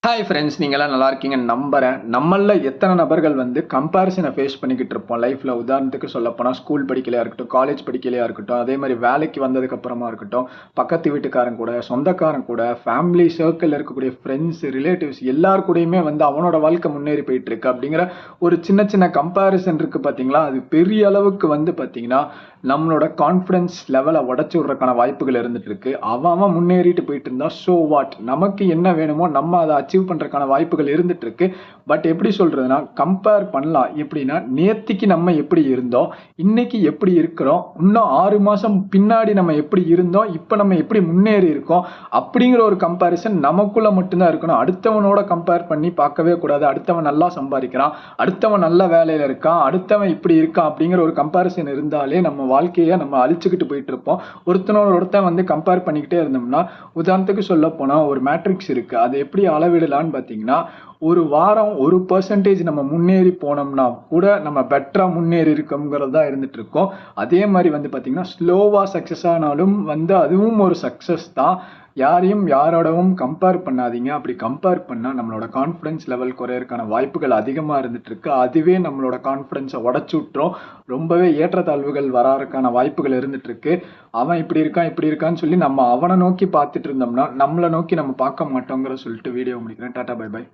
Hi friends, நீங்களாம் நல்லா இருக்கீங்கன்னு நம்புறேன். நம்மள எத்தனை நபர்கள் வந்து கம்பேரிசனை ஃபேஸ் பண்ணிக்கிட்டு இருப்போம் லைஃப்ல. உதாரணத்துக்கு சொல்லப்போனால் ஸ்கூல் படிக்கலையா இருக்கட்டும், காலேஜ் படிக்கலையா இருக்கட்டும், அதே மாதிரி வேலைக்கு வந்ததுக்கு அப்புறமா இருக்கட்டும், பக்கத்து வீட்டுக்காரன் கூட, சொந்தக்காரன் கூட, ஃபேமிலி சர்க்கிளில் இருக்கக்கூடிய ஃப்ரெண்ட்ஸ், ரிலேட்டிவ்ஸ் எல்லார் கூடயுமே வந்து அவனோட வாழ்க்கை முன்னேறி போயிட்டு இருக்கு அப்படிங்கிற ஒரு சின்ன சின்ன கம்பேரிசன் இருக்கு பார்த்தீங்களா? அது பெரிய அளவுக்கு வந்து பார்த்தீங்கன்னா நம்மளோட கான்ஃபிடன்ஸ் லெவலை உடச்சி விடுறதுக்கான வாய்ப்புகள் இருந்துட்டு இருக்கு. அவன் முன்னேறிட்டு போயிட்டு இருந்தா ஸோ வாட், நமக்கு என்ன வேணுமோ நம்ம அதை அச்சீவ் பண்றதுக்கான வாய்ப்புகள் இருந்துட்டு இருக்கு. பட் எப்படி சொல்றதுன்னா, கம்பேர் பண்ணலாம். எப்படின்னா, நேத்திக்கு நம்ம எப்படி இருந்தோம், இன்னைக்கு எப்படி இருக்கிறோம், இன்னும் 6 மாசம் பின்னாடி நம்ம எப்படி இருந்தோம், இப்ப நம்ம எப்படி முன்னேறி இருக்கோம் அப்படிங்கிற ஒரு கம்பேரிசன் நமக்குள்ள மட்டும்தான் இருக்கணும். அடுத்தவனோட கம்பேர் பண்ணி பார்க்கவே கூடாது. அடுத்தவன் நல்லா சம்பாதிக்கிறான், அடுத்தவன் நல்ல வேலையில இருக்கான், அடுத்தவன் இப்படி இருக்கான் அப்படிங்கிற ஒரு கம்பேரிசன் இருந்தாலே நம்ம வாழ்க்கையை நம்ம அழிச்சுக்கிட்டு போயிட்டு இருப்போம். ஒருத்தன் வந்து கம்பேர் பண்ணிக்கிட்டே இருந்தோம்னா, உதாரணத்துக்கு சொல்ல போனா ஒரு மேட்ரிக்ஸ் இருக்கு. அதை எப்படி அளவிடலான்னு பார்த்தீங்கன்னா, ஒரு வாரம் 1% நம்ம முன்னேறி போனோம்னா கூட நம்ம பெட்டரா முன்னேறி இருக்கோங்கிறது தான் இருந்துட்டு இருக்கோம். அதே மாதிரி வந்து பார்த்தீங்கன்னா, ஸ்லோவா சக்சஸ் ஆனாலும் வந்து அதுவும் ஒரு சக்சஸ் தான். யாரையும் யாரோடவும் கம்பேர் பண்ணாதீங்க. அப்படி கம்பேர் பண்ணா நம்மளோட கான்ஃபிடன்ஸ் லெவல் குறையறதுக்கான வாய்ப்புகள் அதிகமா இருந்துட்டு இருக்கு. அதுவே நம்மளோட கான்ஃபிடன்ஸை உடைச்சு விட்டுரும். ரொம்பவே ஏற்றத்தாழ்வுகள் வராதுக்கான வாய்ப்புகள் இருந்துட்டு இருக்கு. அவன் இப்படி இருக்கான் இப்படி இருக்கான்னு சொல்லி நம்ம அவனை நோக்கி பார்த்துட்டு இருந்தோம்னா நம்மளை நோக்கி நம்ம பார்க்க மாட்டோங்கிற சொல்லிட்டு வீடியோ முடிக்கிறேன். Tata, bye by.